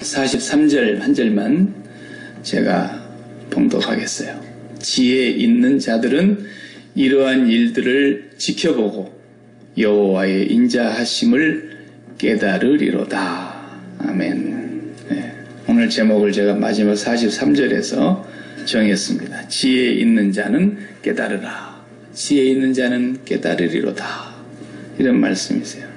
43절 한 절만 제가 봉독하겠어요. 지혜 있는 자들은 이러한 일들을 지켜보고 여호와의 인자하심을 깨달으리로다. 아멘. 네. 오늘 제목을 제가 마지막 43절에서 정했습니다. 지혜 있는 자는 깨달으라. 지혜 있는 자는 깨달으리로다. 이런 말씀이세요.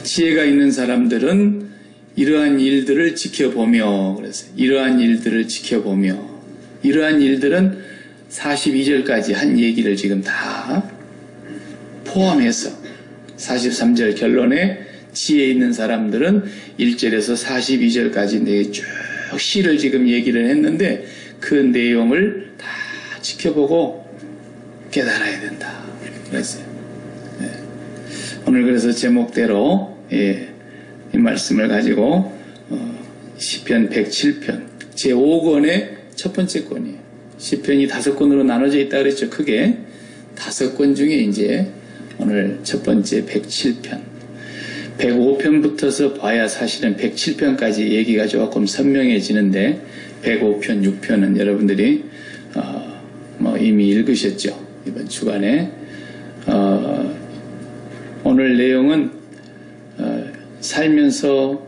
지혜가 있는 사람들은 이러한 일들을 지켜보며, 그래서 이러한 일들을 지켜보며, 이러한 일들은 42절까지 한 얘기를 지금 다 포함해서 43절 결론에 지혜 있는 사람들은 1절에서 42절까지 쭉 시를 지금 얘기를 했는데 그 내용을 다 지켜보고 깨달아야 된다. 그랬어요. 네. 오늘 그래서 제목대로 이 말씀을 가지고 시편 107편 제5권의 첫 번째 권이에요. 시편이 5권으로 나눠져 있다 그랬죠. 크게 5권 중에 이제 오늘 첫 번째 107편 105편부터서 봐야 사실은 107편까지 얘기가 조금 선명해지는데 105편, 6편은 여러분들이 이미 읽으셨죠. 이번 주간에 오늘 내용은 살면서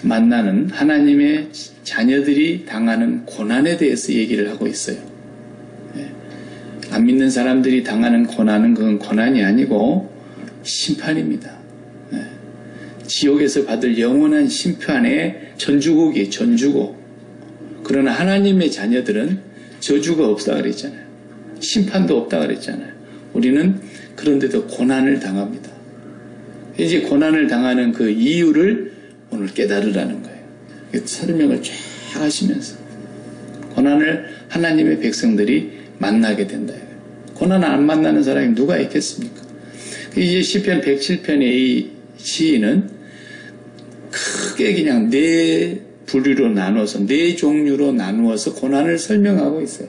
만나는 하나님의 자녀들이 당하는 고난에 대해서 얘기를 하고 있어요. 안 믿는 사람들이 당하는 고난은 그건 고난이 아니고 심판입니다. 지옥에서 받을 영원한 심판의 전주곡이에요. 전주곡. 그러나 하나님의 자녀들은 저주가 없다 그랬잖아요. 심판도 없다 그랬잖아요. 우리는 그런데도 고난을 당합니다. 이제 고난을 당하는 그 이유를 오늘 깨달으라는 거예요. 설명을 쫙 하시면서 고난을 하나님의 백성들이 만나게 된다. 고난 안 만나는 사람이 누가 있겠습니까? 이제 시편 107편의 이 시인은 크게 그냥 4부류로 나눠서 4종류로 나누어서 고난을 설명하고 있어요.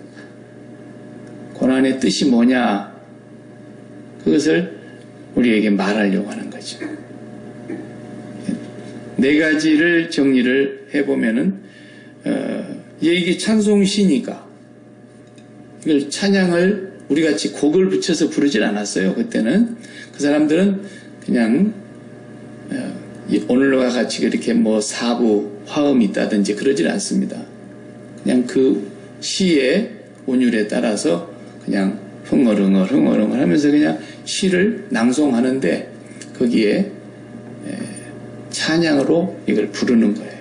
고난의 뜻이 뭐냐? 그것을 우리에게 말하려고 하는 거죠. 4가지를 정리를 해보면은 이게 찬송시니까 이걸 찬양을 우리같이 곡을 붙여서 부르질 않았어요. 그때는 그 사람들은 그냥 오늘과 같이 그렇게 사부 화음이 있다든지 그러질 않습니다. 그냥 그 시의 운율에 따라서 그냥 흥얼흥얼 하면서 그냥 시를 낭송하는데 거기에 찬양으로 이걸 부르는 거예요.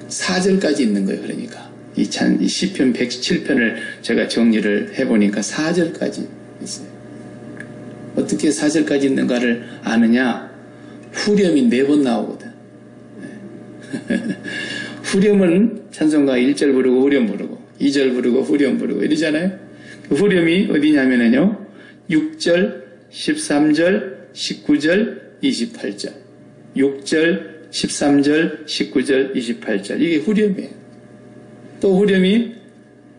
4절까지 있는 거예요. 그러니까 이 시편 107편을 제가 정리를 해보니까 4절까지 있어요. 어떻게 4절까지 있는가를 아느냐? 후렴이 4번 나오거든. 후렴은 찬송가 1절 부르고 후렴 부르고 2절 부르고 후렴 부르고 이러잖아요. 그 후렴이 어디냐면요 6절, 13절, 19절, 28절 6절, 13절, 19절, 28절 이게 후렴이에요. 또 후렴이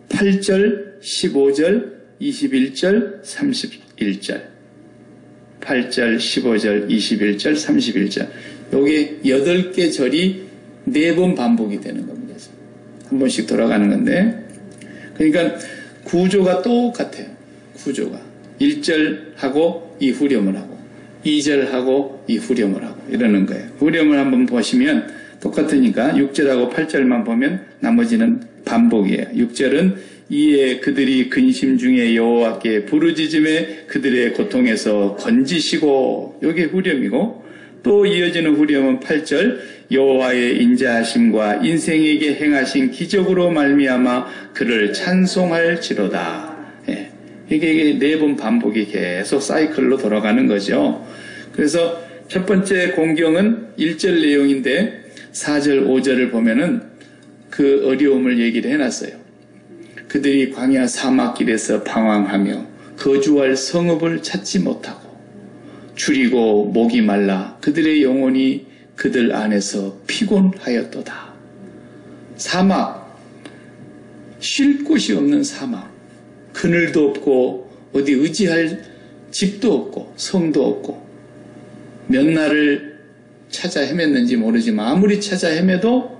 8절, 15절, 21절, 31절 8절, 15절, 21절, 31절 요게 8개 절이 4번 반복이 되는 겁니다. 한 번씩 돌아가는 건데 그러니까 구조가 똑같아요. 구조가 1절하고 이 후렴을 하고 2절하고 이 후렴을 하고 이러는 거예요. 후렴을 한번 보시면 똑같으니까 6절하고 8절만 보면 나머지는 반복이에요. 6절은 이에 그들이 근심 중에 여호와께 부르짖음에 그들의 고통에서 건지시고 이게 후렴이고 또 이어지는 후렴은 8절 여호와의 인자하심과 인생에게 행하신 기적으로 말미암아 그를 찬송할지로다. 이게 4번 반복이 계속 사이클로 돌아가는 거죠. 그래서 첫 번째 공경은 1절 내용인데 4절, 5절을 보면은 그 어려움을 얘기를 해놨어요. 그들이 광야 사막길에서 방황하며 거주할 성읍을 찾지 못하고 줄이고 목이 말라 그들의 영혼이 그들 안에서 피곤하였도다. 사막, 쉴 곳이 없는 사막, 그늘도 없고 어디 의지할 집도 없고 성도 없고 몇 날을 찾아 헤맸는지 모르지만 아무리 찾아 헤매도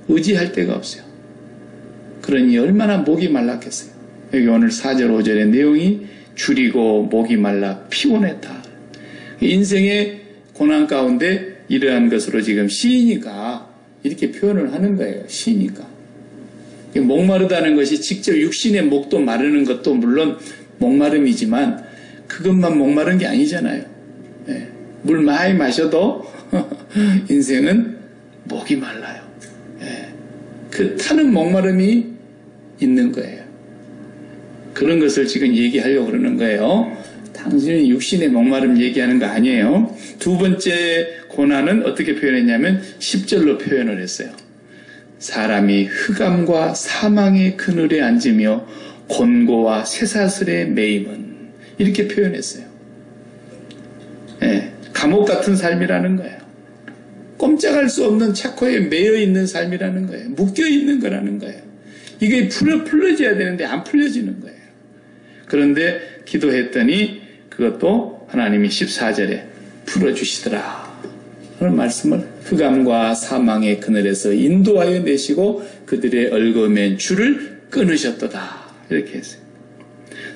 의지할 데가 없어요. 그러니 얼마나 목이 말랐겠어요. 여기 오늘 4절 5절의 내용이 줄이고 목이 말라 피곤했다. 인생의 고난 가운데 이러한 것으로 지금 시이니까 이렇게 표현을 하는 거예요. 시이니까. 목마르다는 것이 직접 육신의 목도 마르는 것도 물론 목마름이지만 그것만 목마른 게 아니잖아요. 네. 물 많이 마셔도 인생은 목이 말라요. 네. 그 타는 목마름이 있는 거예요. 그런 것을 지금 얘기하려고 그러는 거예요. 당신이 육신의 목마름 얘기하는 거 아니에요. 두 번째 고난은 어떻게 표현했냐면 10절로 표현을 했어요. 사람이 흑암과 사망의 그늘에 앉으며 곤고와 쇠사슬에 매임은 이렇게 표현했어요. 네, 감옥 같은 삶이라는 거예요. 꼼짝할 수 없는 착고에 매여 있는 삶이라는 거예요. 묶여 있는 거라는 거예요. 이게 풀려져야 되는데 안 풀려지는 거예요. 그런데 기도했더니 그것도 하나님이 14절에 풀어주시더라 하는 말씀을 흑암과 사망의 그늘에서 인도하여 내시고 그들의 얽어맨 줄을 끊으셨도다 이렇게 했어요.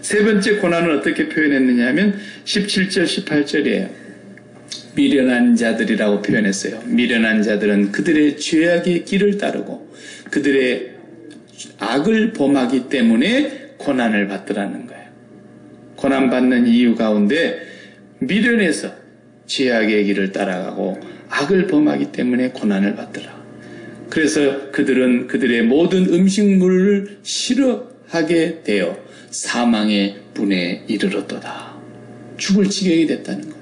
세 번째 고난은 어떻게 표현했느냐 하면 17절 18절이에요. 미련한 자들이라고 표현했어요. 미련한 자들은 그들의 죄악의 길을 따르고 그들의 악을 범하기 때문에 고난을 받더라는 거예요. 고난받는 이유 가운데 미련해서 죄악의 길을 따라가고 악을 범하기 때문에 고난을 받더라. 그래서 그들은 그들의 모든 음식물을 싫어하게 되어 사망의 분에 이르렀도다. 죽을 지경이 됐다는 거예요.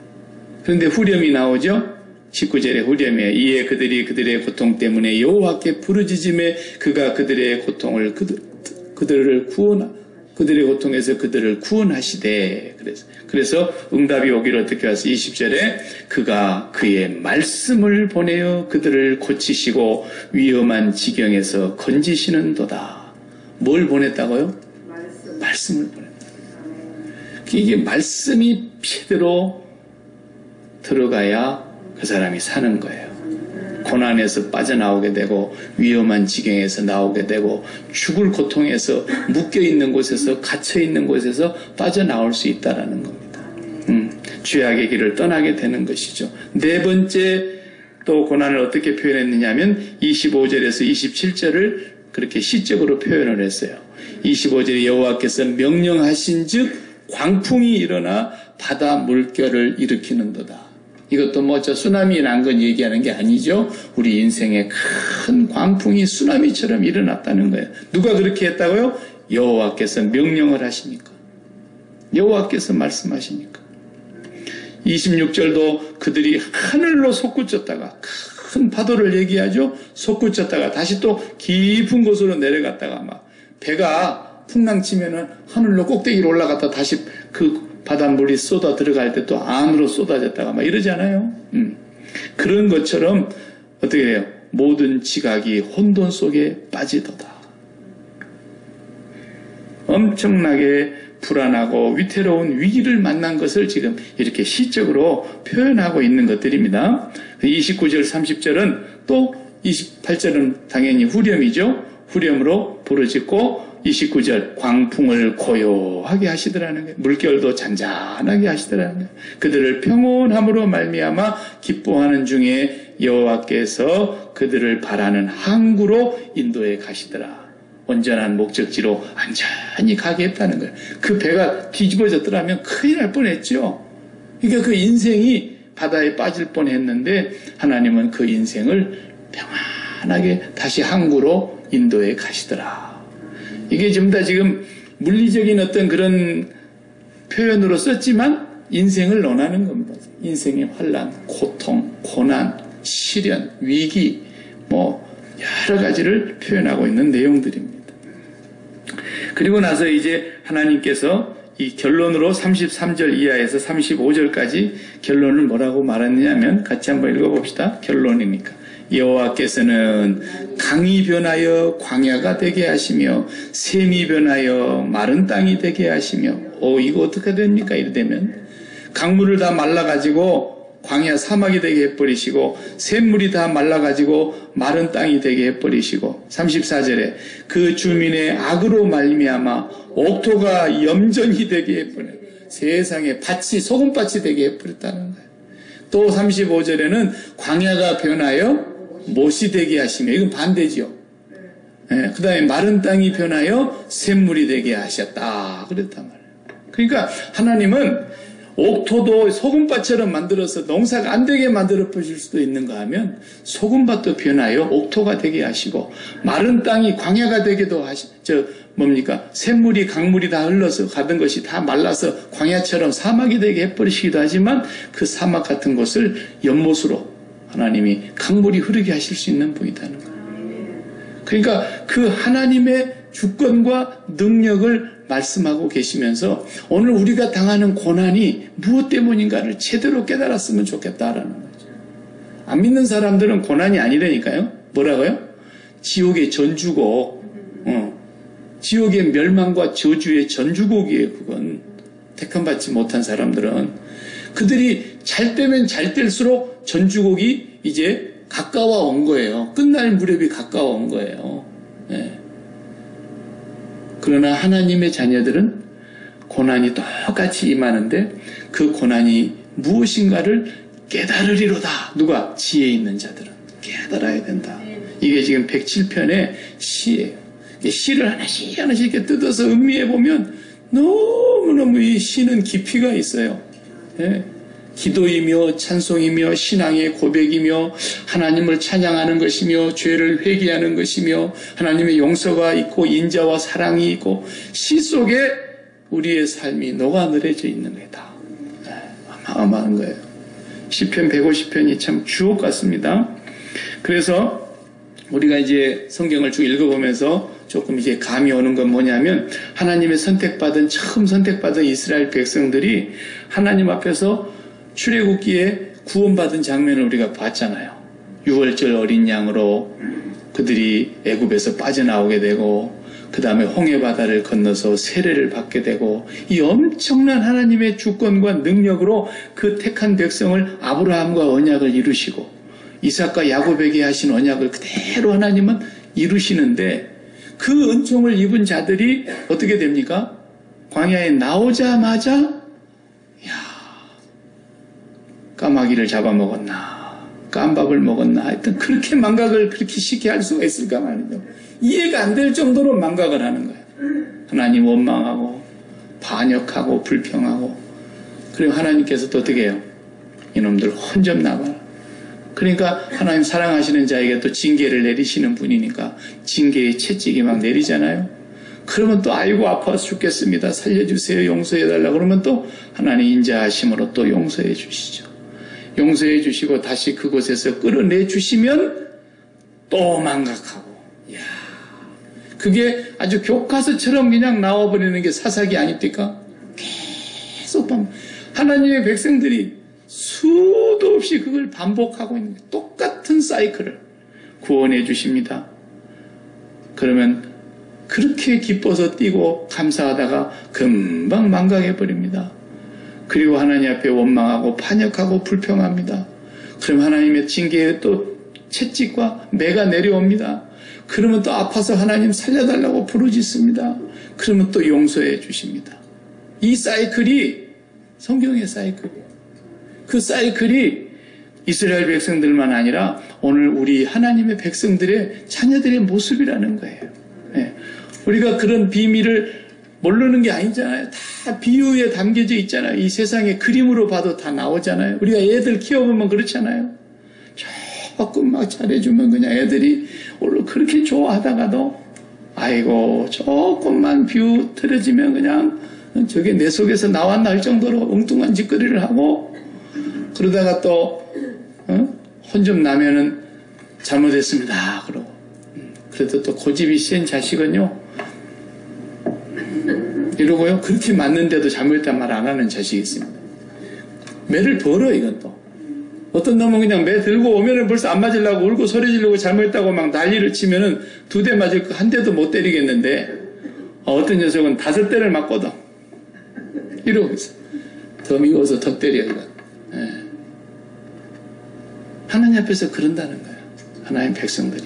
그런데 후렴이 나오죠. 19절에 후렴이에요. 이에 그들이 그들의 고통 때문에 여호와께 부르짖음에 그가 그들의 고통을 그들의 고통에서 그들을 구원하시되 그래서 응답이 오기를 어떻게 와서 20절에 그가 그의 말씀을 보내어 그들을 고치시고 위험한 지경에서 건지시는도다. 뭘 보냈다고요? 말씀을 보냈다. 이게 말씀이 제대로 들어가야 그 사람이 사는 거예요. 고난에서 빠져나오게 되고 위험한 지경에서 나오게 되고 죽을 고통에서 묶여있는 곳에서 갇혀있는 곳에서 빠져나올 수 있다는 겁니다. 죄악의 길을 떠나게 되는 것이죠. 네 번째 또 고난을 어떻게 표현했느냐 하면 25절에서 27절을 그렇게 시적으로 표현을 했어요. 25절에 여호와께서 명령하신 즉 광풍이 일어나 바다 물결을 일으키는도다. 이것도 쓰나미 난 건 얘기하는 게 아니죠. 우리 인생에 큰 광풍이 쓰나미처럼 일어났다는 거예요. 누가 그렇게 했다고요? 여호와께서 명령을 하시니까. 여호와께서 말씀하시니까. 26절도 그들이 하늘로 솟구쳤다가 큰 파도를 얘기하죠. 솟구쳤다가 다시 또 깊은 곳으로 내려갔다가 막 배가 풍랑 치면은 하늘로 꼭대기로 올라갔다 다시 그 바닷물이 쏟아 들어갈 때 또 안으로 쏟아졌다가 막 이러잖아요. 그런 것처럼 어떻게 해요? 모든 지각이 혼돈 속에 빠지도다. 엄청나게 불안하고 위태로운 위기를 만난 것을 지금 이렇게 시적으로 표현하고 있는 것들입니다. 29절 30절은 또 28절은 당연히 후렴이죠. 후렴으로 부르짖고 29절 광풍을 고요하게 하시더라는 거예요. 물결도 잔잔하게 하시더라는 거예요. 그들을 평온함으로 말미암아 기뻐하는 중에 여호와께서 그들을 바라는 항구로 인도해 가시더라. 온전한 목적지로 안전히 가게 했다는 거예요. 그 배가 뒤집어졌더라면 큰일 날 뻔했죠. 그러니까 그 인생이 바다에 빠질 뻔했는데 하나님은 그 인생을 평안하게 다시 항구로 인도해 가시더라. 이게 전부 다 지금 물리적인 어떤 그런 표현으로 썼지만 인생을 논하는 겁니다. 인생의 환난, 고통, 고난, 시련, 위기 여러 가지를 표현하고 있는 내용들입니다. 그리고 나서 이제 하나님께서 이 결론으로 33절 이하에서 35절까지 결론을 뭐라고 말했느냐면 같이 한번 읽어봅시다. 결론이니까. 여호와께서는 강이 변하여 광야가 되게 하시며 샘이 변하여 마른 땅이 되게 하시며 이거 어떻게 됩니까? 이래 되면 강물을 다 말라가지고 광야 사막이 되게 해버리시고 샘물이 다 말라가지고 마른 땅이 되게 해버리시고 34절에 그 주민의 악으로 말미암아 옥토가 염전이 되게 해버려 세상에 밭이 소금밭이 되게 해버렸다는 거예요. 또 35절에는 광야가 변하여 못이 되게 하시며 이건 반대죠. 그 다음에 마른 땅이 변하여 샘물이 되게 하셨다 그랬단 말이에요. 그러니까 하나님은 옥토도 소금밭처럼 만들어서 농사가 안 되게 만들어 보실 수도 있는가 하면 소금밭도 변하여 옥토가 되게 하시고 마른 땅이 광야가 되게도 샘물이 강물이 다 흘러서 가던 것이 다 말라서 광야처럼 사막이 되게 해버리시기도 하지만 그 사막 같은 곳을 연못으로 하나님이 강물이 흐르게 하실 수 있는 분이라는 거예요. 그러니까 그 하나님의 주권과 능력을 말씀하고 계시면서 오늘 우리가 당하는 고난이 무엇 때문인가를 제대로 깨달았으면 좋겠다라는 거죠. 안 믿는 사람들은 고난이 아니라니까요. 뭐라고요? 지옥의 전주곡, 지옥의 멸망과 저주의 전주곡이에요. 그건 택함받지 못한 사람들은 그들이 잘 때면 잘 될수록 전주곡이 이제 가까워 온 거예요. 끝날 무렵이 가까워 온 거예요. 네. 그러나 하나님의 자녀들은 고난이 똑같이 임하는데 그 고난이 무엇인가를 깨달으리로다. 누가? 지혜 있는 자들은 깨달아야 된다. 이게 지금 107편의 시예요. 시를 하나씩 하나씩 이렇게 뜯어서 음미해 보면 너무너무 이 시는 깊이가 있어요. 네. 기도이며 찬송이며 신앙의 고백이며 하나님을 찬양하는 것이며 죄를 회개하는 것이며 하나님의 용서가 있고 인자와 사랑이 있고 시 속에 우리의 삶이 녹아내려져 있는 거다. 어마어마한 거예요. 시편 150편이 참 주옥 같습니다. 그래서 우리가 이제 성경을 쭉 읽어보면서 조금 이제 감이 오는 건 뭐냐면 하나님의 처음 선택받은 이스라엘 백성들이 하나님 앞에서 출애굽기에 구원받은 장면을 우리가 봤잖아요. 6월절 어린 양으로 그들이 애굽에서 빠져나오게 되고 그 다음에 홍해바다를 건너서 세례를 받게 되고 이 엄청난 하나님의 주권과 능력으로 그 택한 백성을 아브라함과 언약을 이루시고 이삭과 야곱에게 하신 언약을 그대로 하나님은 이루시는데 그 은총을 입은 자들이 어떻게 됩니까? 광야에 나오자마자 까마귀를 잡아먹었나 깜밥을 먹었나 하여튼 그렇게 망각을 그렇게 쉽게 할 수가 있을까 말이죠. 이해가 안 될 정도로 망각을 하는 거예요. 하나님 원망하고 반역하고 불평하고 그리고 하나님께서 또 어떻게 해요? 이놈들 혼 좀 나봐라. 그러니까 하나님 사랑하시는 자에게 또 징계를 내리시는 분이니까 징계의 채찍이 막 내리잖아요. 그러면 또 아이고 아파서 죽겠습니다. 살려주세요. 용서해달라고 그러면 또 하나님 인자하심으로 또 용서해 주시죠. 용서해 주시고 다시 그곳에서 끌어내 주시면 또 망각하고 그게 아주 교과서처럼 그냥 나와버리는 게 사사기 아닙니까? 계속 하나님의 백성들이 수도 없이 그걸 반복하고 있는 똑같은 사이클을 구원해 주십니다. 그러면 그렇게 기뻐서 뛰고 감사하다가 금방 망각해버립니다. 그리고 하나님 앞에 원망하고 반역하고 불평합니다. 그럼 하나님의 징계에 또 채찍과 매가 내려옵니다. 그러면 또 아파서 하나님 살려달라고 부르짖습니다. 그러면 또 용서해 주십니다. 이 사이클이 성경의 사이클이에요. 그 사이클이 이스라엘 백성들만 아니라 오늘 우리 하나님의 백성들의 자녀들의 모습이라는 거예요. 네. 우리가 그런 비밀을 모르는 게 아니잖아요. 다 비유에 담겨져 있잖아요. 이 세상에 그림으로 봐도 다 나오잖아요. 우리가 애들 키워보면 그렇잖아요. 조금 막 잘해주면 그냥 애들이 오늘 그렇게 좋아하다가도 아이고 조금만 뷰 틀어지면 그냥 저게 내 속에서 나왔나 할 정도로 엉뚱한 짓거리를 하고 그러다가 또 혼 좀 나면은 잘못했습니다. 그러고 그래도 또 고집이 센 자식은요 이러고요 그렇게 맞는데도 잘못했단 말 안 하는 자식이 있습니다. 매를 벌어 이건 또 어떤 놈은 그냥 매 들고 오면은 벌써 안 맞으려고 울고 소리 지르고 잘못했다고 막 난리를 치면은 2대 맞을 거 1대도 못 때리겠는데 어떤 녀석은 5대를 맞거든 이러고 있어. 더 미워서 더 때려 이건. 하나님 앞에서 그런다는 거예요. 하나님 백성들이.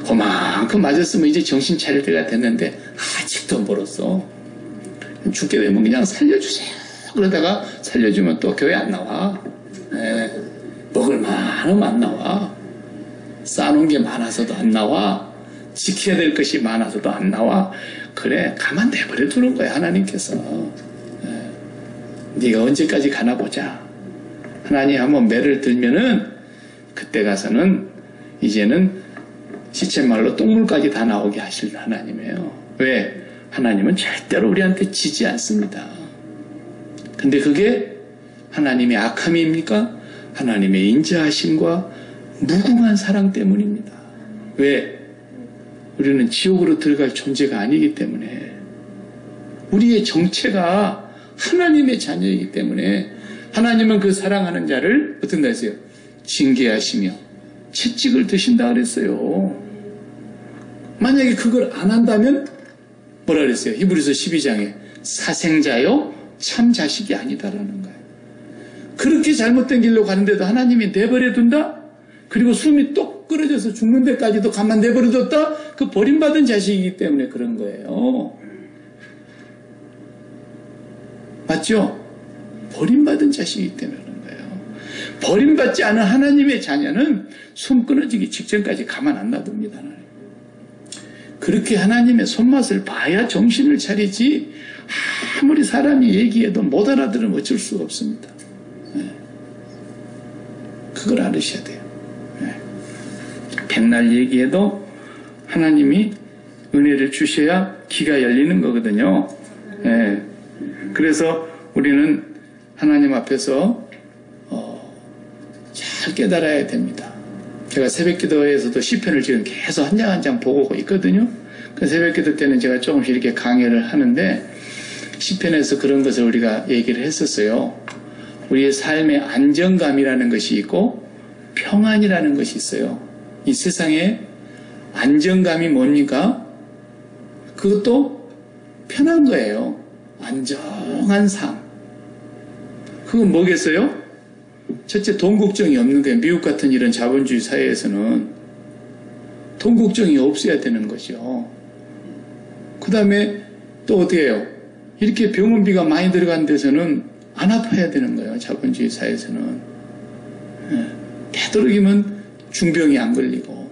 그만큼 맞았으면 이제 정신 차릴 때가 됐는데 아직도 멀었어. 죽게 되면 그냥 살려주세요. 그러다가 살려주면 또 교회 안 나와. 네. 먹을 만하면 안 나와. 쌓아놓은 게 많아서도 안 나와. 지켜야 될 것이 많아서도 안 나와. 그래, 가만 내버려 두는 거야, 하나님께서. 네. 네가 언제까지 가나 보자. 하나님 한번 매를 들면은 그때 가서는 이제는 시쳇말로 똥물까지 다 나오게 하실 하나님이에요. 왜? 하나님은 절대로 우리한테 지지 않습니다. 근데 그게 하나님의 악함입니까? 하나님의 인자하심과 무궁한 사랑 때문입니다. 왜? 우리는 지옥으로 들어갈 존재가 아니기 때문에, 우리의 정체가 하나님의 자녀이기 때문에 하나님은 그 사랑하는 자를 어떤 거 했어요? 징계하시며 채찍을 드신다 그랬어요. 만약에 그걸 안 한다면 뭐라 그랬어요? 히브리서 12장에 사생자요 참 자식이 아니다라는 거예요. 그렇게 잘못된 길로 가는데도 하나님이 내버려 둔다? 그리고 숨이 똑 끊어져서 죽는 데까지도 가만 내버려 뒀다? 그 버림받은 자식이기 때문에 그런 거예요. 맞죠? 버림받은 자식이기 때문에 그런 거예요. 버림받지 않은 하나님의 자녀는 숨 끊어지기 직전까지 가만 안 놔둡니다. 하나님. 그렇게 하나님의 손맛을 봐야 정신을 차리지, 아무리 사람이 얘기해도 못 알아들으면 어쩔 수가 없습니다. 네. 그걸 알으셔야 돼요. 네. 백날 얘기해도 하나님이 은혜를 주셔야 귀가 열리는 거거든요. 네. 그래서 우리는 하나님 앞에서 잘 깨달아야 됩니다. 제가 새벽기도에서도 시편을 지금 계속 한 장 한 장 보고 있거든요. 그 새벽기도 때는 제가 조금씩 이렇게 강의를 하는데 시편에서 그런 것을 우리가 얘기를 했었어요. 우리의 삶의 안정감이라는 것이 있고 평안이라는 것이 있어요. 이 세상에 안정감이 뭡니까? 그것도 편한 거예요. 안정한 삶. 그건 뭐겠어요? 첫째, 돈 걱정이 없는 거예요. 미국 같은 이런 자본주의 사회에서는 돈 걱정이 없어야 되는 거죠. 그 다음에 또 어떻게 해요? 이렇게 병원비가 많이 들어간 데서는 안 아파야 되는 거예요. 자본주의 사회에서는. 되도록이면 중병이 안 걸리고,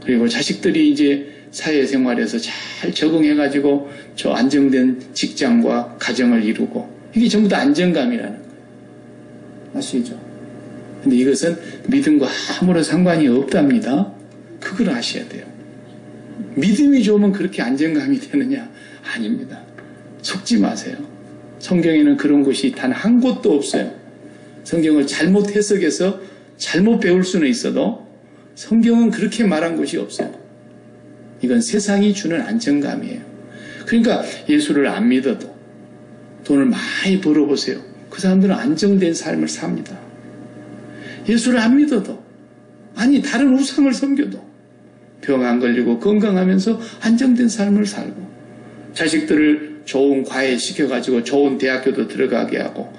그리고 자식들이 이제 사회생활에서 잘 적응해가지고 저 안정된 직장과 가정을 이루고, 이게 전부 다 안정감이라는 거예요. 아시죠? 근데 이것은 믿음과 아무런 상관이 없답니다. 그걸 아셔야 돼요. 믿음이 좋으면 그렇게 안정감이 되느냐? 아닙니다. 속지 마세요. 성경에는 그런 곳이 단 한 곳도 없어요. 성경을 잘못 해석해서 잘못 배울 수는 있어도 성경은 그렇게 말한 곳이 없어요. 이건 세상이 주는 안정감이에요. 그러니까 예수를 안 믿어도 돈을 많이 벌어보세요. 그 사람들은 안정된 삶을 삽니다. 예수를 안 믿어도, 아니 다른 우상을 섬겨도 병 안 걸리고 건강하면서 안정된 삶을 살고, 자식들을 좋은 과외 시켜가지고 좋은 대학교도 들어가게 하고,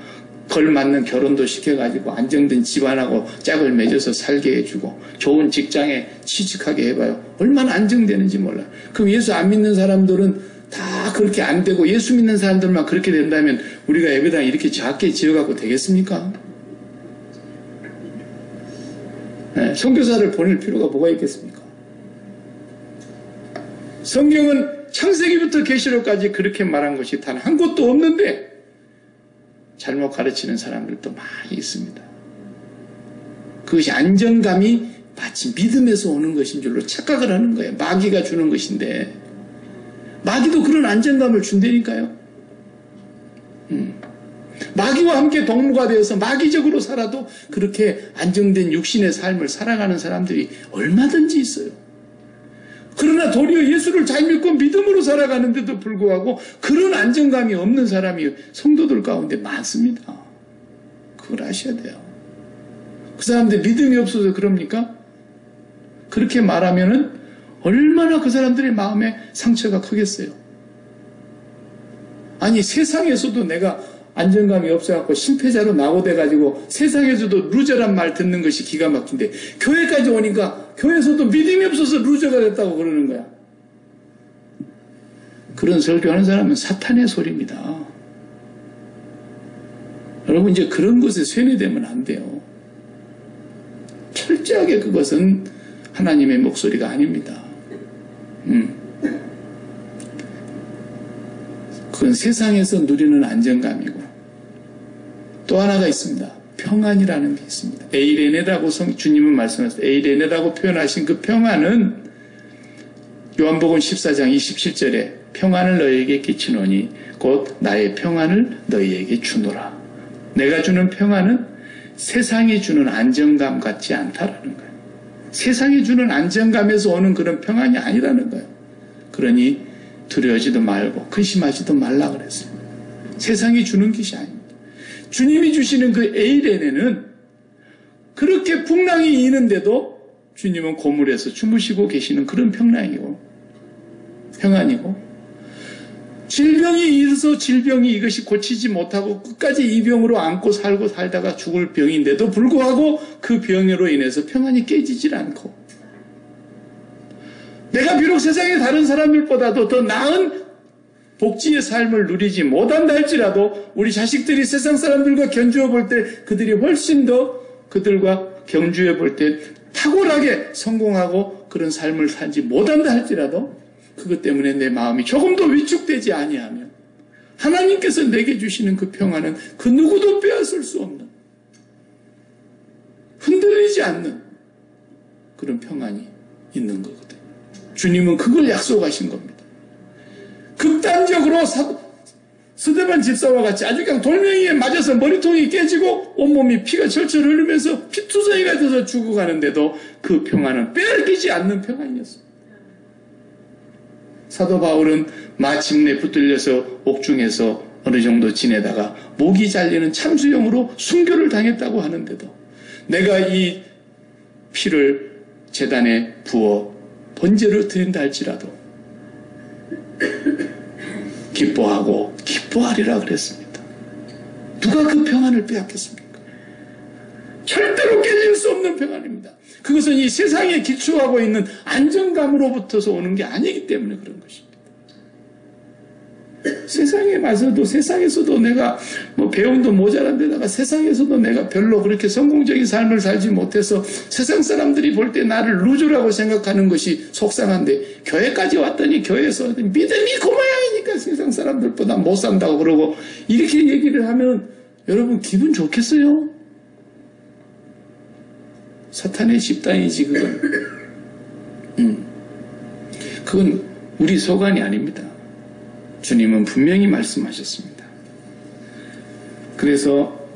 걸맞는 결혼도 시켜가지고 안정된 집안하고 짝을 맺어서 살게 해주고, 좋은 직장에 취직하게 해봐요. 얼마나 안정되는지 몰라요. 그럼 예수 안 믿는 사람들은 다 그렇게 안 되고 예수 믿는 사람들만 그렇게 된다면 우리가 예배당 이렇게 작게 지어갖고 되겠습니까? 네, 선교사를 보낼 필요가 뭐가 있겠습니까? 성경은 창세기부터 계시록까지 그렇게 말한 것이 단 한 곳도 없는데 잘못 가르치는 사람들도 많이 있습니다. 그것이 안정감이 마치 믿음에서 오는 것인 줄로 착각을 하는 거예요. 마귀가 주는 것인데, 마귀도 그런 안정감을 준다니까요. 마귀와 함께 동무가 되어서 마귀적으로 살아도 그렇게 안정된 육신의 삶을 살아가는 사람들이 얼마든지 있어요. 그러나 도리어 예수를 잘 믿고 믿음으로 살아가는데도 불구하고 그런 안정감이 없는 사람이 성도들 가운데 많습니다. 그걸 아셔야 돼요. 그 사람들 믿음이 없어서 그럽니까? 그렇게 말하면은 얼마나 그 사람들의 마음에 상처가 크겠어요. 아니 세상에서도 내가 안정감이 없어갖고 실패자로 낙오돼가지고 세상에서도 루저란 말 듣는 것이 기가 막힌데 교회까지 오니까 교회에서도 믿음이 없어서 루저가 됐다고 그러는 거야. 그런 설교하는 사람은 사탄의 소리입니다. 여러분 이제 그런 것에 쇠뇌되면 안 돼요. 철저하게 그것은 하나님의 목소리가 아닙니다. 그건 세상에서 누리는 안정감이고 또 하나가 있습니다. 평안이라는 게 있습니다. 에이레네라고 주님은 말씀하셨어요. 에이레네라고 표현하신 그 평안은 요한복음 14장 27절에 평안을 너희에게 끼치노니 곧 나의 평안을 너희에게 주노라. 내가 주는 평안은 세상이 주는 안정감 같지 않다라는 거예요. 세상이 주는 안정감에서 오는 그런 평안이 아니라는 거예요. 그러니 두려워하지도 말고 근심하지도 말라 그랬어요. 세상이 주는 것이 아닙니다. 주님이 주시는 그 에이레네는 그렇게 풍랑이 이는데도 주님은 고물에서 주무시고 계시는 그런 평안이고 질병이 일어서 질병이 이것이 고치지 못하고 끝까지 이 병으로 안고 살고 살다가 죽을 병인데도 불구하고 그 병으로 인해서 평안이 깨지질 않고 내가 비록 세상의 다른 사람들보다도 더 나은 복지의 삶을 누리지 못한다 할지라도 우리 자식들이 세상 사람들과 견주어 볼 때 그들이 훨씬 더 그들과 경주해 볼 때 탁월하게 성공하고 그런 삶을 살지 못한다 할지라도 그것 때문에 내 마음이 조금도 위축되지 아니하면 하나님께서 내게 주시는 그 평안은 그 누구도 빼앗을 수 없는 흔들리지 않는 그런 평안이 있는 거거든요. 주님은 그걸 약속하신 겁니다. 극단적으로 스데반 집사와 같이 아주 그냥 돌멩이에 맞아서 머리통이 깨지고 온몸이 피가 철철 흐르면서 피투성이가 돼서 죽어가는데도 그 평안은 빼앗기지 않는 평안이었습니다. 사도 바울은 마침내 붙들려서 옥중에서 어느 정도 지내다가 목이 잘리는 참수형으로 순교를 당했다고 하는데도 내가 이 피를 제단에 부어 번제로 드린다 할지라도 기뻐하고 기뻐하리라 그랬습니다. 누가 그 평안을 빼앗겠습니까? 절대로 깨질 수 없는 평안입니다. 그것은 이 세상에 기초하고 있는 안정감으로부터서 오는 게 아니기 때문에 그런 것입니다. 세상에 와서도 세상에서도 내가 배움도 모자란 데다가 세상에서도 내가 별로 그렇게 성공적인 삶을 살지 못해서 세상 사람들이 볼 때 나를 루저라고 생각하는 것이 속상한데 교회까지 왔더니 교회에서 믿음이 그 모양이니까 세상 사람들보다 못 산다고 그러고 이렇게 얘기를 하면 여러분 기분 좋겠어요? 사탄의 집단이지 그건. 그건 우리 소관이 아닙니다. 주님은 분명히 말씀하셨습니다. 그래서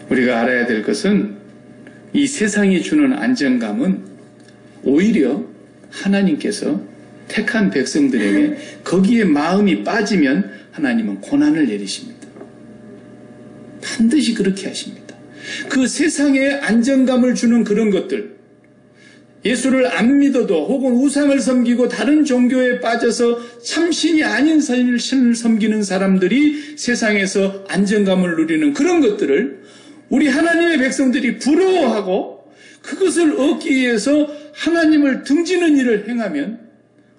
우리가 알아야 될 것은 이 세상이 주는 안정감은 오히려 하나님께서 택한 백성들에게 거기에 마음이 빠지면 하나님은 고난을 내리십니다. 반드시 그렇게 하십니다. 그 세상에 안정감을 주는 그런 것들, 예수를 안 믿어도 혹은 우상을 섬기고 다른 종교에 빠져서 참신이 아닌 신을 섬기는 사람들이 세상에서 안정감을 누리는 그런 것들을 우리 하나님의 백성들이 부러워하고 그것을 얻기 위해서 하나님을 등지는 일을 행하면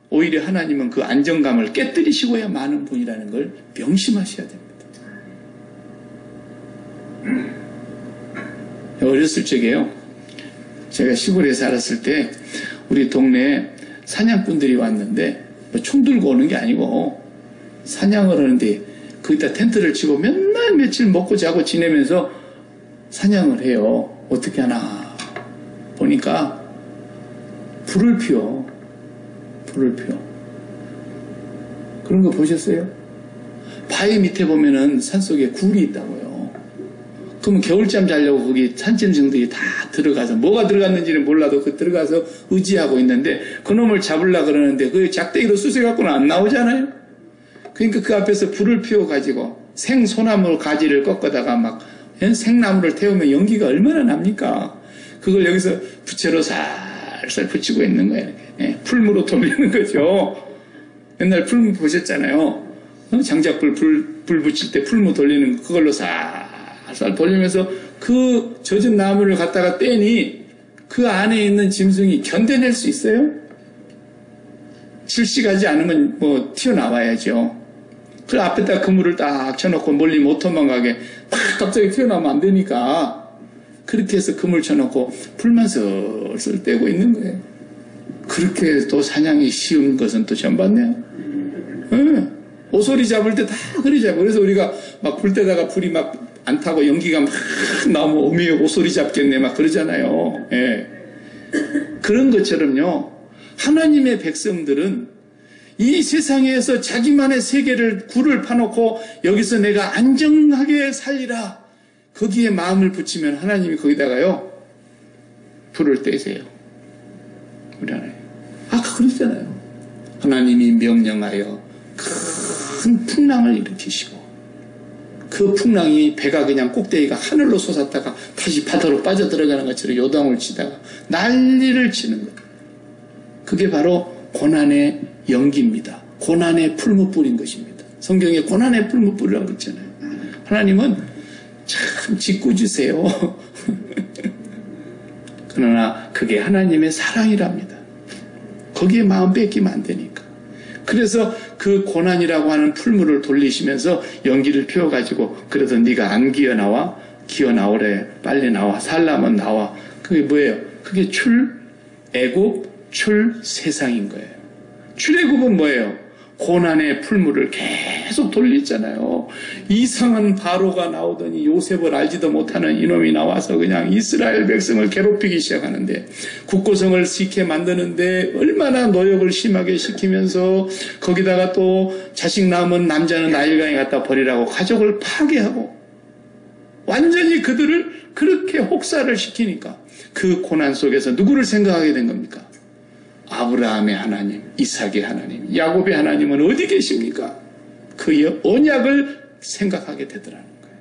오히려 하나님은 그 안정감을 깨뜨리시고야 마는 분이라는 걸 명심하셔야 됩니다. 어렸을 적에요. 제가 시골에 살았을 때 우리 동네에 사냥꾼들이 왔는데 총 들고 오는 게 아니고 사냥을 하는데 거기다 텐트를 치고 맨날 며칠 먹고 자고 지내면서 사냥을 해요. 어떻게 하나 보니까 불을 피워. 그런 거 보셨어요? 바위 밑에 보면은 산속에 굴이 있다고요. 그러면 겨울잠 자려고 거기 산짐승들이 다 들어가서 뭐가 들어갔는지는 몰라도 그 들어가서 의지하고 있는데 그놈을 잡으려고 그러는데 그 작대기로 쑤셔갖고는 안 나오잖아요. 그러니까 그 앞에서 불을 피워가지고 생소나무 가지를 꺾어다가 막 생나무를 태우면 연기가 얼마나 납니까? 그걸 여기서 부채로 살살 붙이고 있는 거예요. 풀무로 돌리는 거죠. 옛날 풀무 보셨잖아요. 장작불 불 붙일 때 풀무 돌리는 거 그걸로 살살 돌리면서 그 젖은 나무를 갖다가 떼니 그 안에 있는 짐승이 견뎌낼 수 있어요? 질식하지 않으면 뭐 튀어나와야죠. 그 앞에다 그물을 딱 쳐놓고 멀리 못 도망가게 막 갑자기 튀어나오면 안 되니까 그렇게 해서 그물 쳐놓고 풀만 슬슬 떼고 있는 거예요. 그렇게 또 사냥이 쉬운 것은 또 처음 봤네요. 네. 오소리 잡을 때 다 그리 잡고 그래서 우리가 막 불 때다가 불이 막 안 타고 연기가 막 나오면 어미 오소리 잡겠네 막 그러잖아요. 예. 그런 것처럼요. 하나님의 백성들은 이 세상에서 자기만의 세계를 굴을 파놓고 여기서 내가 안정하게 살리라. 거기에 마음을 붙이면 하나님이 거기다가요. 불을 떼세요. 우리 하나님. 아까 그랬잖아요. 하나님이 명령하여 큰 풍랑을 일으키시고 그 풍랑이 배가 그냥 꼭대기가 하늘로 솟았다가 다시 바다로 빠져들어가는 것처럼 요동을 치다가 난리를 치는 거예요. 그게 바로 고난의 연기입니다. 고난의 풀무불인 것입니다. 성경에 고난의 풀무불이라고 그랬잖아요. 하나님은 참 짓궂으세요. 그러나 그게 하나님의 사랑이랍니다. 거기에 마음 뺏기면 안 되니까. 그래서 그 고난이라고 하는 풀물을 돌리시면서 연기를 피워가지고 그래도 네가 안 기어나와? 기어나오래. 빨리 나와. 살라면 나와. 그게 뭐예요? 그게 출애굽, 출세상인 거예요. 출애굽은 뭐예요? 고난의 풀물을 계속 돌리잖아요. 이상한 바로가 나오더니 요셉을 알지도 못하는 이놈이 나와서 그냥 이스라엘 백성을 괴롭히기 시작하는데 국고성을 지게 만드는데 얼마나 노역을 심하게 시키면서 거기다가 또 자식 낳으면 남자는 나일강에 갖다 버리라고 가족을 파괴하고 완전히 그들을 그렇게 혹사를 시키니까 그 고난 속에서 누구를 생각하게 된 겁니까? 아브라함의 하나님, 이삭의 하나님, 야곱의 하나님은 어디 계십니까? 그의 언약을 생각하게 되더라는 거예요.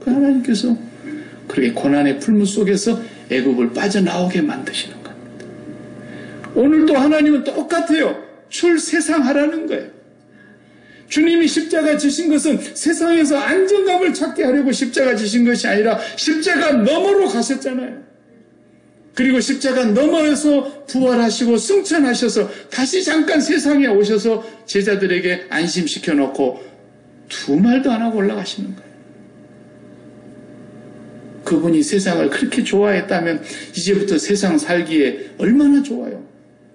그 하나님께서 그렇게 고난의 풀무 속에서 애굽을 빠져나오게 만드시는 겁니다. 오늘도 하나님은 똑같아요. 출세상하라는 거예요. 주님이 십자가 지신 것은 세상에서 안정감을 찾게 하려고 십자가 지신 것이 아니라 십자가 너머로 가셨잖아요. 그리고 십자가 너머에서 부활하시고 승천하셔서 다시 잠깐 세상에 오셔서 제자들에게 안심시켜 놓고 두 말도 안 하고 올라가시는 거예요. 그분이 세상을 그렇게 좋아했다면 이제부터 세상 살기에 얼마나 좋아요.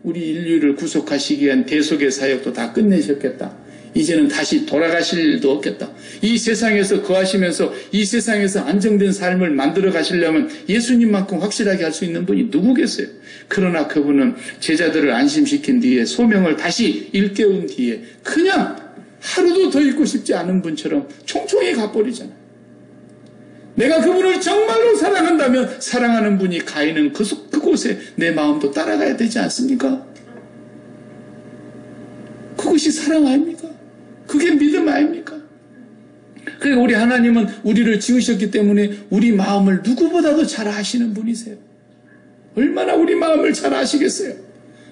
우리 인류를 구속하시기 위한 대속의 사역도 다 끝내셨겠다. 이제는 다시 돌아가실 일도 없겠다. 이 세상에서 거하시면서 이 세상에서 안정된 삶을 만들어 가시려면 예수님만큼 확실하게 할 수 있는 분이 누구겠어요? 그러나 그분은 제자들을 안심시킨 뒤에 소명을 다시 일깨운 뒤에 그냥 하루도 더 있고 싶지 않은 분처럼 총총히 가버리잖아요. 내가 그분을 정말로 사랑한다면 사랑하는 분이 가 있는 그곳에 내 마음도 따라가야 되지 않습니까? 그것이 사랑 아닙니까? 그게 믿음 아닙니까? 그러니까 우리 하나님은 우리를 지으셨기 때문에 우리 마음을 누구보다도 잘 아시는 분이세요. 얼마나 우리 마음을 잘 아시겠어요?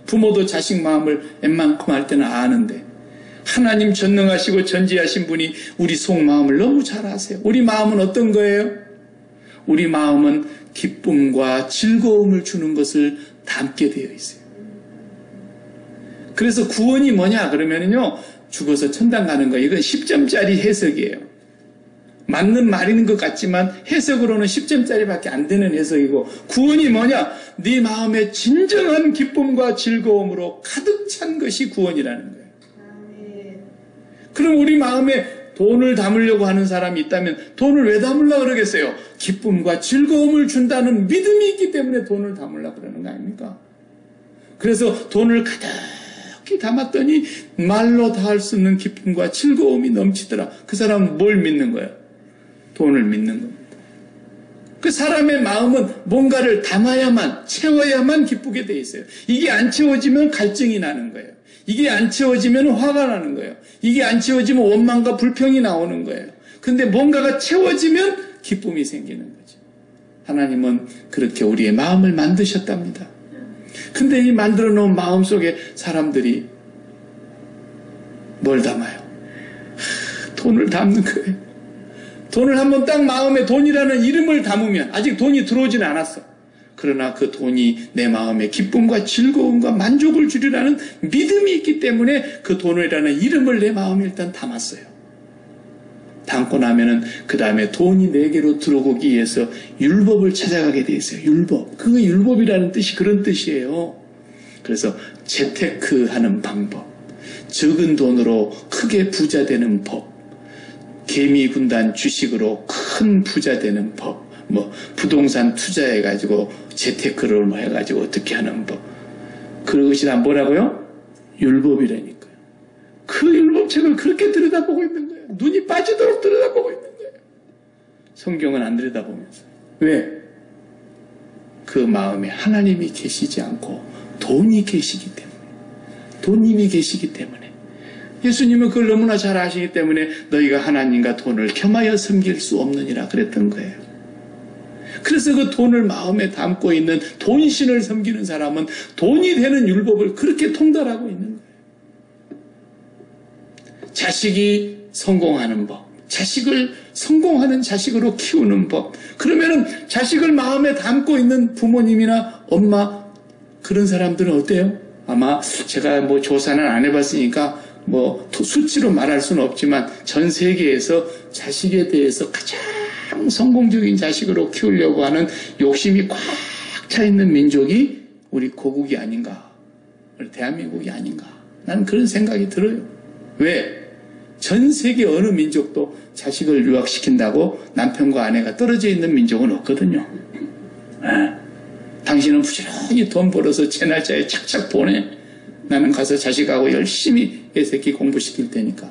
부모도 자식 마음을 웬만큼 할 때는 아는데 하나님 전능하시고 전지하신 분이 우리 속마음을 너무 잘 아세요. 우리 마음은 어떤 거예요? 우리 마음은 기쁨과 즐거움을 주는 것을 담게 되어 있어요. 그래서 구원이 뭐냐 그러면요 죽어서 천당 가는 거 이건 10점짜리 해석이에요. 맞는 말인 것 같지만 해석으로는 10점짜리밖에 안 되는 해석이고 구원이 뭐냐? 네 마음에 진정한 기쁨과 즐거움으로 가득 찬 것이 구원이라는 거예요. 그럼 우리 마음에 돈을 담으려고 하는 사람이 있다면 돈을 왜 담으려고 그러겠어요? 기쁨과 즐거움을 준다는 믿음이 있기 때문에 돈을 담으려고 그러는 거 아닙니까? 그래서 돈을 가득히 담았더니 말로 다 할 수 없는 기쁨과 즐거움이 넘치더라. 그 사람은 뭘 믿는 거예요? 돈을 믿는 겁니다. 그 사람의 마음은 뭔가를 담아야만, 채워야만 기쁘게 돼 있어요. 이게 안 채워지면 갈증이 나는 거예요. 이게 안 채워지면 화가 나는 거예요. 이게 안 채워지면 원망과 불평이 나오는 거예요. 근데 뭔가가 채워지면 기쁨이 생기는 거죠. 하나님은 그렇게 우리의 마음을 만드셨답니다. 근데 이 만들어 놓은 마음 속에 사람들이 뭘 담아요? 돈을 담는 거예요. 돈을 한번 딱 마음에 돈이라는 이름을 담으면 아직 돈이 들어오지는 않았어. 그러나 그 돈이 내 마음에 기쁨과 즐거움과 만족을 주리라는 믿음이 있기 때문에 그 돈이라는 이름을 내 마음에 일단 담았어요. 담고 나면은 그 다음에 돈이 내게로 들어오기 위해서 율법을 찾아가게 돼 있어요. 율법. 그 율법이라는 뜻이 그런 뜻이에요. 그래서 재테크하는 방법, 적은 돈으로 크게 부자 되는 법, 개미 군단 주식으로 큰 부자 되는 법, 뭐 부동산 투자해가지고 재테크를 뭐 해가지고 어떻게 하는 법, 그것이 다 뭐라고요? 율법이라니까요. 그 율법책을 그렇게 들여다보고 있는 거예요. 눈이 빠지도록 들여다보고 있는 거예요. 성경은 안 들여다보면서. 왜? 그 마음에 하나님이 계시지 않고 돈이 계시기 때문에, 돈님이 계시기 때문에, 예수님은 그걸 너무나 잘 아시기 때문에 너희가 하나님과 돈을 겸하여 섬길 수 없느니라 그랬던 거예요. 그래서 그 돈을 마음에 담고 있는 돈신을 섬기는 사람은 돈이 되는 율법을 그렇게 통달하고 있는 거예요. 자식이 성공하는 법, 자식을 성공하는 자식으로 키우는 법. 그러면은 자식을 마음에 담고 있는 부모님이나 엄마, 그런 사람들은 어때요? 아마 제가 뭐 조사는 안 해봤으니까 뭐 수치로 말할 수는 없지만 전 세계에서 자식에 대해서 가장 성공적인 자식으로 키우려고 하는 욕심이 꽉 차 있는 민족이 우리 고국이 아닌가, 우리 대한민국이 아닌가, 나는 그런 생각이 들어요. 왜? 전 세계 어느 민족도 자식을 유학시킨다고 남편과 아내가 떨어져 있는 민족은 없거든요. 당신은 부지런히 돈 벌어서 제 날짜에 착착 보내. 나는 가서 자식하고 열심히 애새끼 공부시킬 테니까.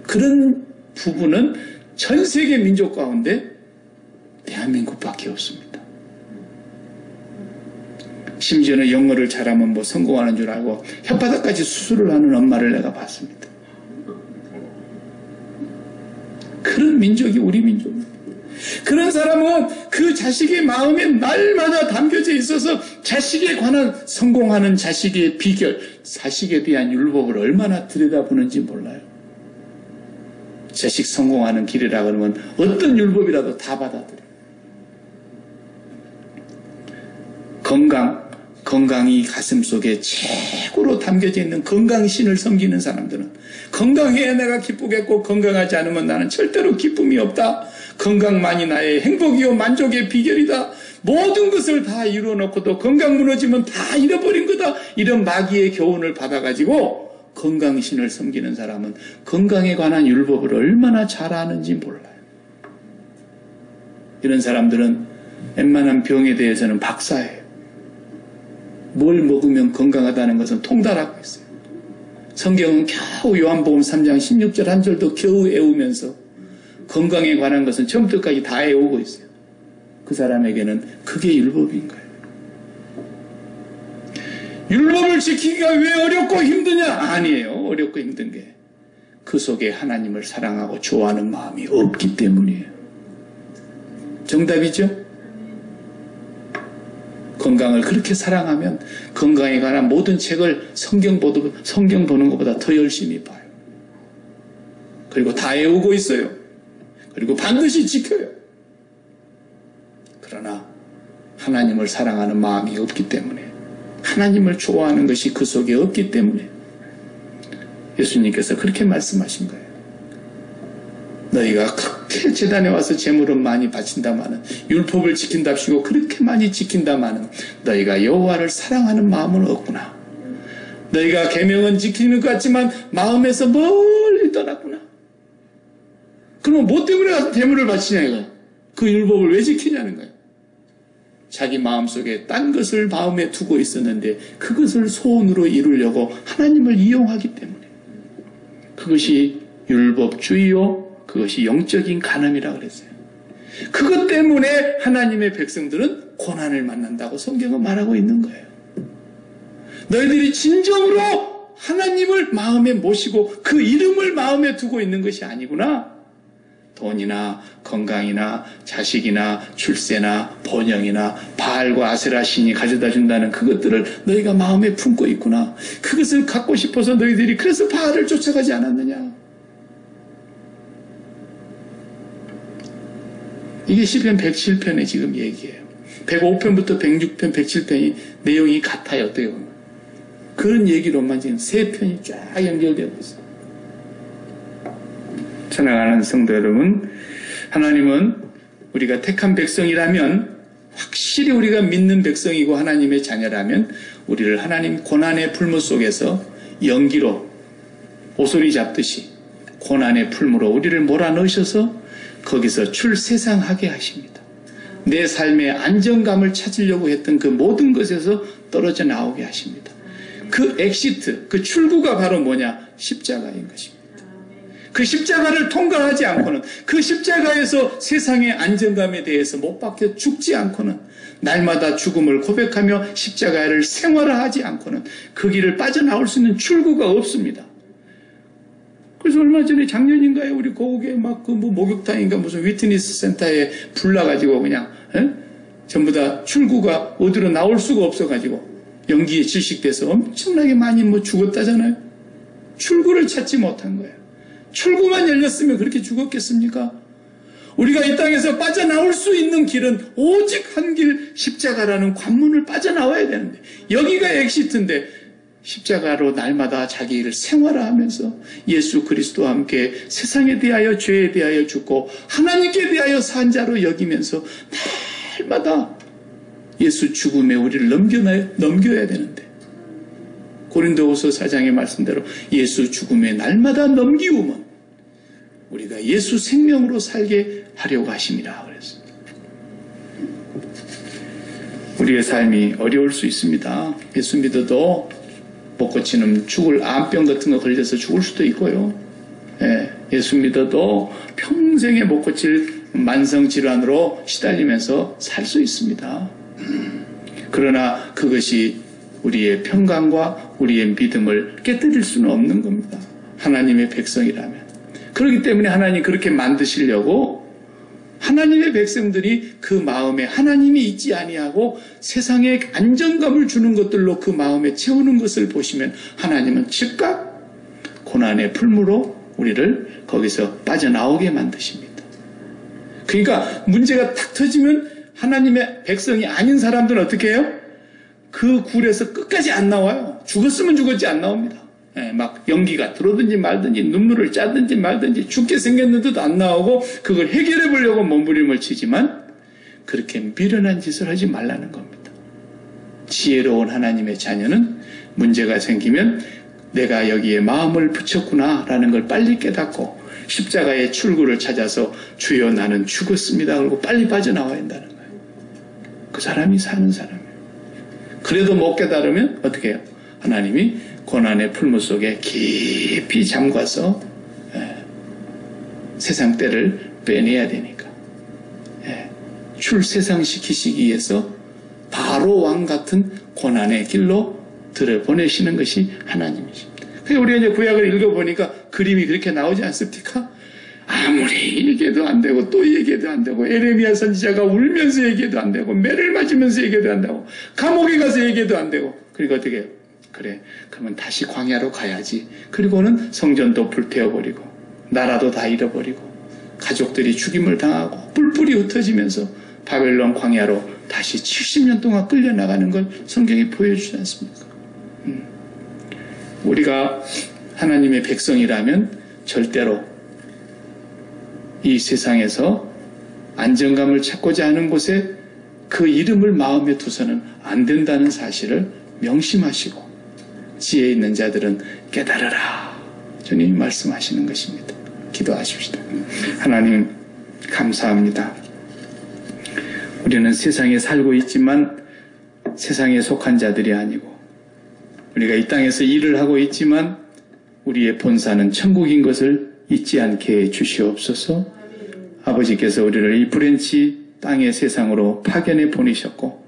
그런 부분은 전 세계 민족 가운데 대한민국밖에 없습니다. 심지어는 영어를 잘하면 뭐 성공하는 줄 알고 혓바닥까지 수술을 하는 엄마를 내가 봤습니다. 그런 민족이 우리 민족입니다. 그런 사람은 그 자식의 마음에 날마다 담겨져 있어서 자식에 관한 성공하는 자식의 비결, 자식에 대한 율법을 얼마나 들여다보는지 몰라요. 자식 성공하는 길이라 그러면 어떤 율법이라도 다 받아들여요. 건강이 가슴속에 최고로 담겨져 있는 건강신을 섬기는 사람들은, 건강해야 내가 기쁘겠고 건강하지 않으면 나는 절대로 기쁨이 없다. 건강만이 나의 행복이요 만족의 비결이다. 모든 것을 다 이루어놓고도 건강 무너지면 다 잃어버린 거다. 이런 마귀의 교훈을 받아가지고 건강신을 섬기는 사람은 건강에 관한 율법을 얼마나 잘 아는지 몰라요. 이런 사람들은 웬만한 병에 대해서는 박사예요. 뭘 먹으면 건강하다는 것은 통달하고 있어요. 성경은 겨우 요한복음 3장 16절 한 절도 겨우 외우면서 건강에 관한 것은 처음부터까지 다 외우고 있어요. 그 사람에게는 그게 율법인 거예요. 율법을 지키기가 왜 어렵고 힘드냐? 아니에요. 어렵고 힘든 게 그 속에 하나님을 사랑하고 좋아하는 마음이 없기 때문이에요. 정답이죠? 건강을 그렇게 사랑하면 건강에 관한 모든 책을 성경 보는 것보다 더 열심히 봐요. 그리고 다 외우고 있어요. 그리고 반드시 지켜요. 그러나 하나님을 사랑하는 마음이 없기 때문에, 하나님을 좋아하는 것이 그 속에 없기 때문에 예수님께서 그렇게 말씀하신 거예요. 너희가 그렇게 제단에 와서 제물을 많이 바친다마는, 율법을 지킨답시고 그렇게 많이 지킨다마는 너희가 여호와를 사랑하는 마음은 없구나. 너희가 계명은 지키는 것 같지만 마음에서 멀리 떠났구나. 그럼 뭐 때문에 가서 제물을 바치냐 이거야. 그 율법을 왜 지키냐는 거예요. 자기 마음속에 딴 것을 마음에 두고 있었는데 그것을 소원으로 이루려고 하나님을 이용하기 때문에. 그것이 율법주의요, 그것이 영적인 간음이라고 그랬어요. 그것 때문에 하나님의 백성들은 고난을 만난다고 성경은 말하고 있는 거예요. 너희들이 진정으로 하나님을 마음에 모시고 그 이름을 마음에 두고 있는 것이 아니구나. 돈이나 건강이나 자식이나 출세나 번영이나 바알과 아세라 신이 가져다 준다는 그것들을 너희가 마음에 품고 있구나. 그것을 갖고 싶어서 너희들이 그래서 바알을 쫓아가지 않았느냐. 이게 시편 107편의 지금 얘기예요. 105편부터 106편, 107편이 내용이 같아요. 어떻게 보면. 그런 얘기로만 지금 세 편이 쫙 연결되고 있어요. 사랑하는 성도 여러분, 하나님은 우리가 택한 백성이라면, 확실히 우리가 믿는 백성이고 하나님의 자녀라면 우리를 하나님 고난의 풀무 속에서 연기로 오소리 잡듯이 고난의 풀무로 우리를 몰아넣으셔서 거기서 출세상하게 하십니다. 내 삶의 안정감을 찾으려고 했던 그 모든 것에서 떨어져 나오게 하십니다. 그 엑시트, 그 출구가 바로 뭐냐? 십자가인 것입니다. 그 십자가를 통과하지 않고는, 그 십자가에서 세상의 안정감에 대해서 못 박혀 죽지 않고는, 날마다 죽음을 고백하며 십자가를 생활화하지 않고는 그 길을 빠져나올 수 있는 출구가 없습니다. 그래서 얼마 전에 작년인가요? 우리 고국에 막 그 뭐 목욕탕인가 무슨 위트니스 센터에 불나가지고 그냥 전부 다 출구가 어디로 나올 수가 없어가지고 연기에 질식돼서 엄청나게 많이 뭐 죽었다잖아요. 출구를 찾지 못한 거예요. 출구만 열렸으면 그렇게 죽었겠습니까? 우리가 이 땅에서 빠져나올 수 있는 길은 오직 한 길 십자가라는 관문을 빠져나와야 되는데, 여기가 엑시트인데 십자가로 날마다 자기 일을 생활화하면서 예수 그리스도와 함께 세상에 대하여 죄에 대하여 죽고 하나님께 대하여 산 자로 여기면서 날마다 예수 죽음에 우리를 넘겨야 되는데, 고린도후서 4장의 말씀대로 예수 죽음에 날마다 넘기우면 우리가 예수 생명으로 살게 하려고 하심이라 그랬습니다. 우리의 삶이 어려울 수 있습니다. 예수 믿어도 못 고치는 죽을 암병 같은 거 걸려서 죽을 수도 있고요. 예수 믿어도 평생에 못 고칠 만성질환으로 시달리면서 살 수 있습니다. 그러나 그것이 우리의 평강과 우리의 믿음을 깨뜨릴 수는 없는 겁니다. 하나님의 백성이라면. 그렇기 때문에 하나님이 그렇게 만드시려고 하나님의 백성들이 그 마음에 하나님이 있지 아니하고 세상에 안정감을 주는 것들로 그 마음에 채우는 것을 보시면 하나님은 즉각 고난의 풀무로 우리를 거기서 빠져나오게 만드십니다. 그러니까 문제가 탁 터지면 하나님의 백성이 아닌 사람들은 어떻게 해요? 그 굴에서 끝까지 안 나와요. 죽었으면 죽었지 안 나옵니다. 막 연기가 들어오든지 말든지 눈물을 짜든지 말든지 죽게 생겼는데도 안 나오고 그걸 해결해 보려고 몸부림을 치지만 그렇게 미련한 짓을 하지 말라는 겁니다. 지혜로운 하나님의 자녀는 문제가 생기면 내가 여기에 마음을 붙였구나라는 걸 빨리 깨닫고 십자가의 출구를 찾아서 주여 나는 죽었습니다. 그러고 빨리 빠져나와야 한다는 거예요. 그 사람이 사는 사람이에요. 그래도 못 깨달으면 어떻게 해요? 하나님이 고난의 풀무 속에 깊이 잠가서 세상 때를 빼내야 되니까 출세상시키시기 위해서 바로 왕 같은 고난의 길로 들여보내시는 것이 하나님이십니다. 그래서 우리가 이제 구약을 읽어보니까 그림이 그렇게 나오지 않습니까? 아무리 얘기해도 안 되고 또 얘기해도 안 되고 에레미야 선지자가 울면서 얘기해도 안 되고 매를 맞으면서 얘기해도 안 되고 감옥에 가서 얘기해도 안 되고 그리고 어떻게 해요? 그래 그러면 다시 광야로 가야지. 그리고는 성전도 불태워버리고 나라도 다 잃어버리고 가족들이 죽임을 당하고 뿔뿔이 흩어지면서 바벨론 광야로 다시 70년 동안 끌려나가는 걸 성경이 보여주지 않습니까? 우리가 하나님의 백성이라면 절대로 이 세상에서 안정감을 찾고자 하는 곳에 그 이름을 마음에 두서는 안 된다는 사실을 명심하시고 지혜 있는 자들은 깨달으라. 주님이 말씀하시는 것입니다. 기도하십시다. 하나님 감사합니다. 우리는 세상에 살고 있지만 세상에 속한 자들이 아니고 우리가 이 땅에서 일을 하고 있지만 우리의 본사는 천국인 것을 잊지 않게 해 주시옵소서. 아버지께서 우리를 이 브랜치 땅의 세상으로 파견해 보내셨고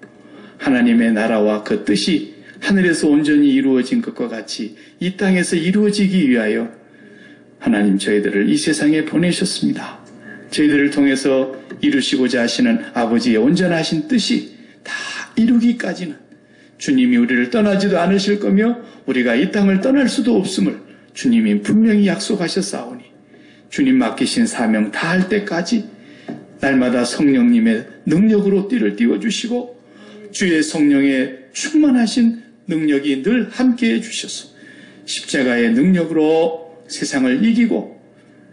하나님의 나라와 그 뜻이 하늘에서 온전히 이루어진 것과 같이 이 땅에서 이루어지기 위하여 하나님 저희들을 이 세상에 보내셨습니다. 저희들을 통해서 이루시고자 하시는 아버지의 온전하신 뜻이 다 이루기까지는 주님이 우리를 떠나지도 않으실 거며 우리가 이 땅을 떠날 수도 없음을 주님이 분명히 약속하셨사오니 주님 맡기신 사명 다 할 때까지 날마다 성령님의 능력으로 띠를 띄워주시고 주의 성령의 충만하신 능력이 늘 함께해 주셔서 십자가의 능력으로 세상을 이기고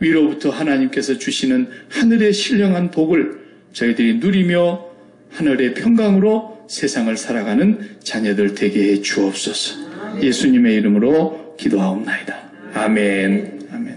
위로부터 하나님께서 주시는 하늘의 신령한 복을 저희들이 누리며 하늘의 평강으로 세상을 살아가는 자녀들 되게 해 주옵소서. 예수님의 이름으로 기도하옵나이다. 아멘. 아멘.